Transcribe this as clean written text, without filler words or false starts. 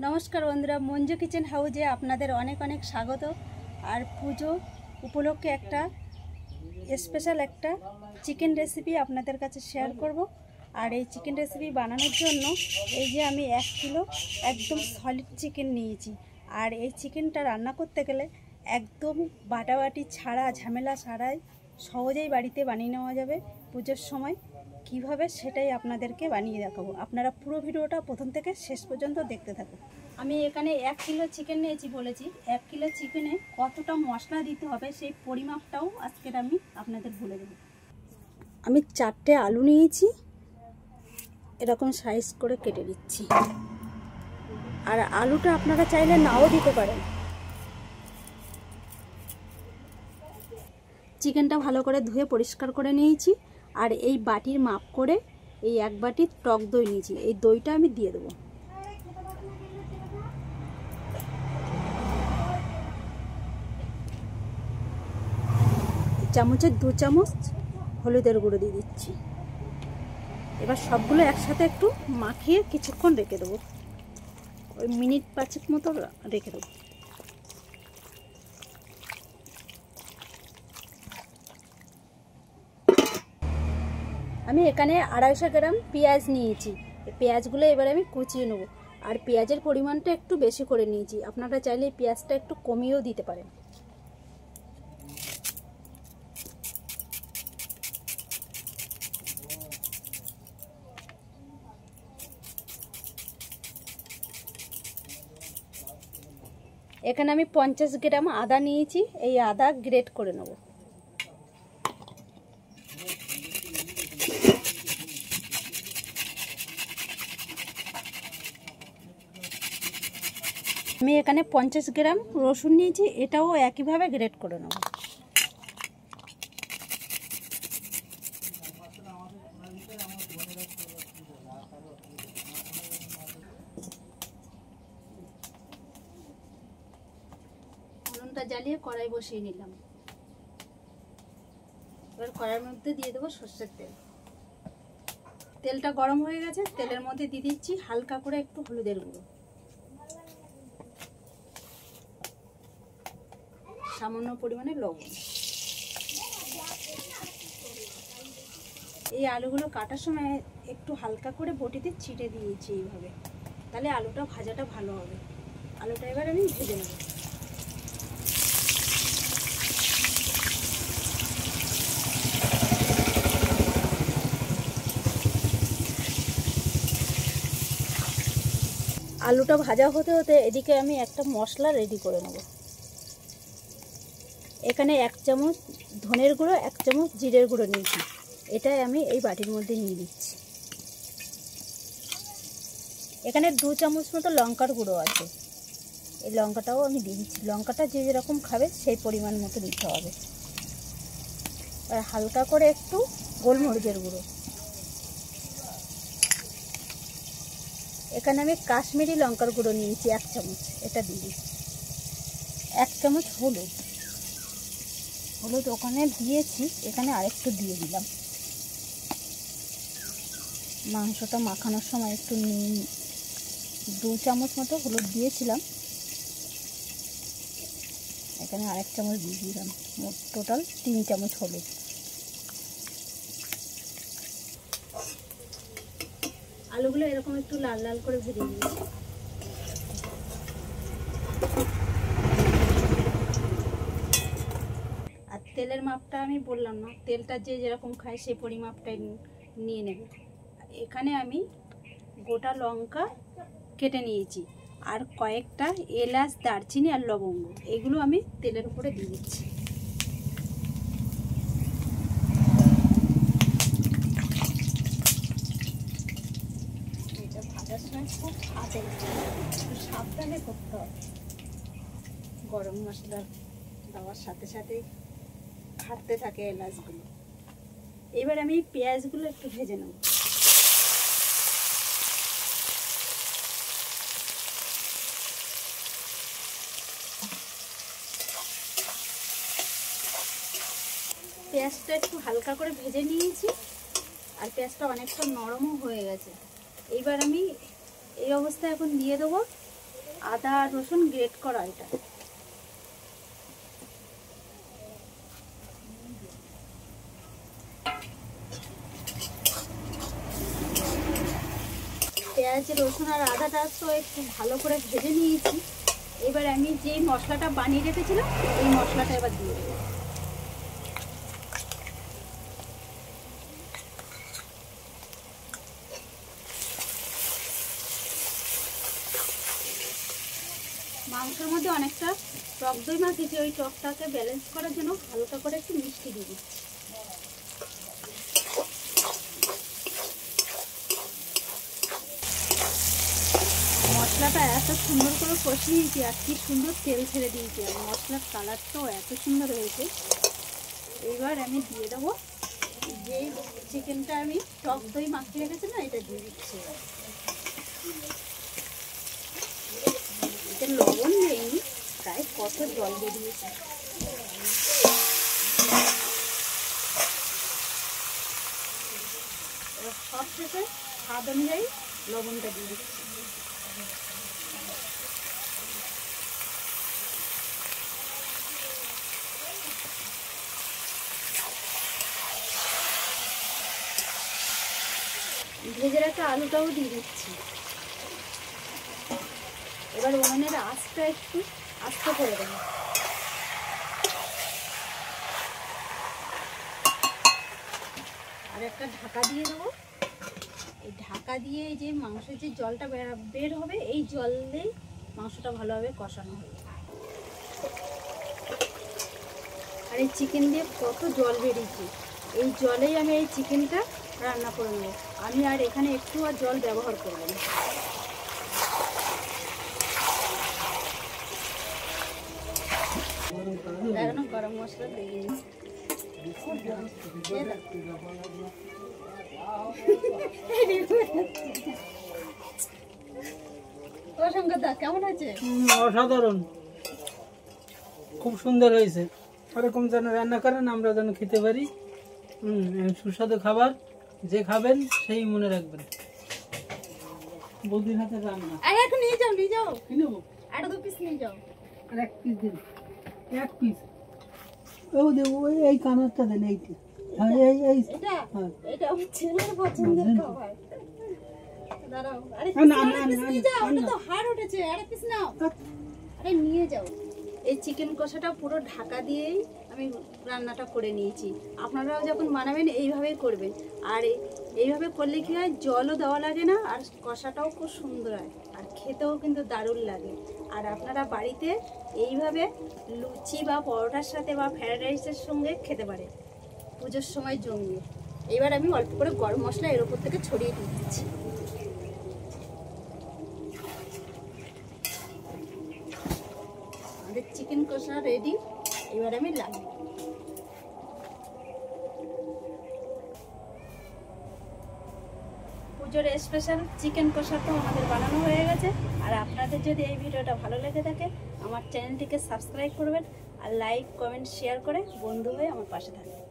नमस्कार बंधुरा मंजू किचेन हाउजे आपनादेर अनेक अनेक स्वागत। और पुजो उपलक्षे एक स्पेशल एक चिकेन रेसिपि आपनादेर काछे शेयर करब। और ये चिकेन रेसिपि बानानोर जोन्नो এই যে আমি 1 किलो एकदम सलिड चिकेन निয়েছি। और ये चिकेनटा रान्ना करते गेले एकदम बाटाबाटी छाड़ा झमेला छाड़ाई सहजेई बाड़ीते बानिये नेওয়া যাবে। পুজোর সময় কিভাবে সেটাই আপনাদেরকে বানিয়ে দেখাবো। আপনারা পুরো ভিডিওটা প্রথম থেকে শেষ পর্যন্ত দেখতে থাকুন। আমি এখানে 1 কিলো চিকেন নিয়েছি বলেছি। 1 কিলো চিকেনে কতটা মশলা দিতে হবে সেই পরিমাপটাও আজকে আমি আপনাদের বলে দেব। আমি 4টে আলু নিয়েছি, এরকম সাইজ করে কেটে দিচ্ছি। আর আলুটা আপনারা চাইলে নাও দিতে পারেন। চিকেনটা ভালো করে ধুয়ে পরিষ্কার করে নিয়েছি। আর এই বাটির মাপ করে এই 1 বাটি টক দই নিয়েছি, এই দইটা আমি দিয়ে দেবো। চামচের 2 চামচ হলুদের গুঁড়ো দিয়ে দিচ্ছি। এবার সবগুলো একসাথে একটু মাখিয়ে কিছুক্ষণ রেখে দেবো, ওই মিনিট 5 মতো রেখে দেবো। আমি এখানে 250 গ্রাম পেঁয়াজ নিয়েছি। এই পেঁয়াজগুলো এবার আমি কুচিয়ে নেব। আর পেঁয়াজের পরিমাণটা একটু বেশি করে নিয়েছি, আপনারা চাইলে পেঁয়াজটা একটু কমিয়েও দিতে পারেন। এখানে আমি 50 গ্রাম আদা নিয়েছি, এই আদা গ্রেট করে নেব। আমি এখানে 50 গ্রাম রসুন নিয়েছি, এটাও একইভাবে গ্রেট করে নেব। উনুনটা জ্বালিয়ে কড়াই বসিয়ে নিলাম। এবার কড়াইয়ের মধ্যে দিয়ে দেবো সরষের তেল। তেলটা গরম হয়ে গেছে, তেলের মধ্যে দিয়ে দিচ্ছি হালকা করে একটু হলুদের গুঁড়ো, সামান্য পরিমাণে লবণ। এই আলুগুলো কাটার সময় একটু হালকা করে বটিতে ছিটে দিয়েছি এইভাবে, তাহলে আলুটা ভাজাটা ভালো হবে। আলুটা এবার আমি ভেজে নেব। আলুটা ভাজা হতে হতে এদিকে আমি একটা মশলা রেডি করে নেব। এখানে 1 চামচ ধনের গুঁড়ো, 1 চামচ জিরের গুঁড়ো নিয়েছি, এটাই আমি এই বাটির মধ্যে নিয়ে দিচ্ছি। এখানে 2 চামচ মতো লঙ্কার গুঁড়ো আছে, এই লঙ্কাটাও আমি দিয়ে দিচ্ছি। লঙ্কাটা যে যেরকম খাবে সেই পরিমাণ মতো দিতে হবে। আর হালকা করে একটু গোলমরিচের গুঁড়ো। এখানে আমি কাশ্মীরি লঙ্কার গুঁড়ো নিয়েছি 1 চামচ, এটা দিয়ে দিচ্ছি। 1 চামচ হলুদ ওখানে দিয়েছি, এখানে আরেকটু দিয়ে দিলাম। মাংসটা মাখানোর সময় একটু 2 চামচ মতো হলুদ দিয়েছিলাম, এখানে আরেক চামচ দিয়ে দিলাম। মোট টোটাল 3 চামচ হলুদ। আলুগুলো এরকম একটু লাল লাল করে ভেজে নিয়েছি। আর তেলের মাপটা আমি বললাম না, তেলটা যে যেরকম খায় সেই পরিমাপটাই নিয়ে নেবে। এখানে আমি গোটা লঙ্কা কেটে নিয়েছি, আর কয়েকটা এলাচ, দারচিনি আর লবঙ্গ, এগুলো আমি তেলের উপরে দিয়ে দিচ্ছি। এটা ভাজার সময় খুব হাতে সাবধানে করতে হবে। গরম মশলা দেওয়ার সাথে সাথে ফাটতে থাকে এলাচগুলো। এবার আমি পেঁয়াজগুলো একটু ভেজে নেব। পেঁয়াজটা একটু হালকা করে ভেজে নিয়েছি, আর পেঁয়াজটা অনেকটা নরমও হয়ে গেছে। এইবার আমি এই অবস্থায় এখন দিয়ে দেবো আদা রসুন গ্রেট করা এটা। পেঁয়াজ রসুন আর আদাটা তো একটু ভালো করে ভেজে নিয়েছি। এবার আমি যেই মশলাটা বানিয়ে রেখেছিলাম এই মশলাটা এবার দিয়ে দেবো। মাংসের মধ্যে অনেকটা টক দই মাখিয়েছি, ওই টকটাকে ব্যালেন্স করার জন্য হালকা করে একটু মিষ্টি দিয়ে দিচ্ছি। মশলাটা এত সুন্দর করে কষিয়েছি আর কি সুন্দর তেল ছেড়ে দিয়েছি, আর মশলার কালারটাও এত সুন্দর হয়েছে। এবার আমি দিয়ে দেবো যে চিকেনটা আমি টক দই মাখিয়ে রেখেছি না, এটা দিয়ে দিচ্ছি। এতে লবণ নেই, তাই কত জল বেরিয়েছে। এবার সব শেষে স্বাদ অনুযায়ী লবণটা দিয়ে দিচ্ছি। ভেজে রাখা আলুটাও দিয়ে দিচ্ছি। এবার উনুনের আঁচটা একটু আস্তে করে দেবো। আর একটা ঢাকা দিয়ে দেবো। এই ঢাকা দিয়ে এই যে মাংসের যে জলটা বের হবে, এই জল দিয়ে মাংসটা ভালোভাবে কষানো হবে। আর এই চিকেন দিয়ে কত জল বেরিয়েছে, এই জলেই আমি এই চিকেনটা রান্না করে নেব। আমি আর এখানে একটু আর জল ব্যবহার করব না। এখনো গরম মশলা দিয়ে কেমন আছে? অসাধারণ, খুব সুন্দর হয়েছে। ওরকম যেন রান্না করেন আমরা যেন খেতে পারি। সুস্বাদু খাবার, যে খাবেন সেই মনে রাখবেন। বৌদির হাতে রান্না। এখন নিয়ে যাও, নিয়ে যাও। কি নেবো? আর 2 পিস নিয়ে যাও। আর 1 পিস দিন, 1 পিস। ও দেবো, এই কানারটা দেন, এইটা। হ্যাঁ, এটা এটা আমার ছেলের পছন্দের খাবার। দাঁড়াও, আরে নিয়ে যাও, ওটা তো হাড় উঠেছে। আর 1 পিস নাও। আরে নিয়ে যাও। এই চিকেন কষাটা পুরো ঢাকা দিয়েই আমি রান্নাটা করে নিয়েছি। আপনারাও যখন বানাবেন এইভাবেই করবেন। আর এইভাবে করলে কি হয়, জলও দেওয়া লাগে না, আর কষাটাও খুব সুন্দর হয়, আর খেতেও কিন্তু দারুণ লাগে। আর আপনারা বাড়িতে এইভাবে লুচি বা পরোটার সাথে বা ফ্রাইড রাইসের সঙ্গে খেতে পারেন পুজোর সময় জমিয়ে। এবার আমি অল্প করে গরম মশলা এর উপর থেকে ছড়িয়ে দিয়ে দিচ্ছি। আমাদের চিকেন কষা রেডি। এবার আমি লাগিয়ে পুজোর স্পেশাল চিকেন কষা তো আমাদের বানানো হয়ে গেছে। আর আপনাদের যদি এই ভিডিওটা ভালো লেগে থাকে, আমার চ্যানেলটিকে সাবস্ক্রাইব করবেন, আর লাইক কমেন্ট শেয়ার করে বন্ধু হয়ে আমার পাশে থাকবেন।